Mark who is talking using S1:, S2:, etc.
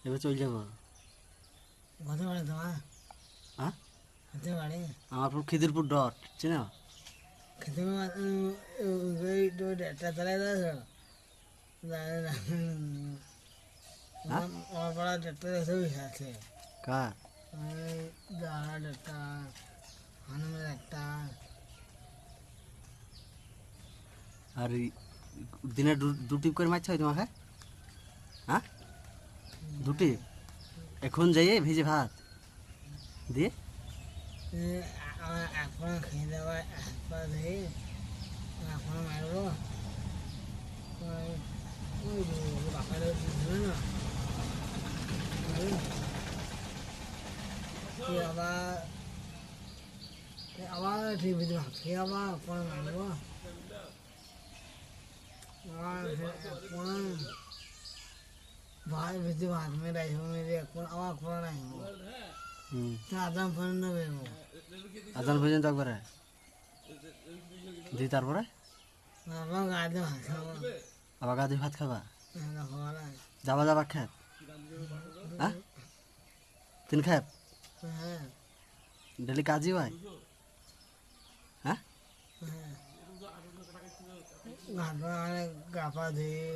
S1: এবার চলে যাবো।
S2: কত বাড়ি তোমার?
S1: হ্যাঁ,
S2: কত বাড়ি?
S1: আমার পুরো খিদিরপুর ডট চিনো?
S2: খেতে একটা চালাই দাও।
S1: হ্যাঁ,
S2: আমার পাড়া একটা দেশে আছে।
S1: কার?
S2: জাহাজ একটা, হানুমের একটা।
S1: আর দিনে দু টিপ করে মারছে হয় তোমাকে? হ্যাঁ, দুটি এখন যাইয়ে ভেজে ভাত দিয়ে
S2: আমার এখন খেয়ে দেওয়া হাত পা ধুয়ে এখন মারবো। ওই বাপারে ছিল না, আবার আবার টিভিতে ভাত খেয়ে আবার এখন মারবো। আবার এখন ভাত ভিতরে ভাত মেরে মেরে এখন আবার করে নাই আদাম ফোন নেবে।
S1: আজান পর্যন্ত একবারে দিয়ে তারপরে
S2: আমার গাড়িতে ভাত খাবো।
S1: আবার গা দিয়ে ভাত খাবা?
S2: হ্যাঁ,
S1: যাবা যাবা খেত? হ্যাঁ, তিন খেত
S2: হ্যাঁ,
S1: ডেলি কাজই হয়? হ্যাঁ,
S2: ঘাট গা পা ধুয়ে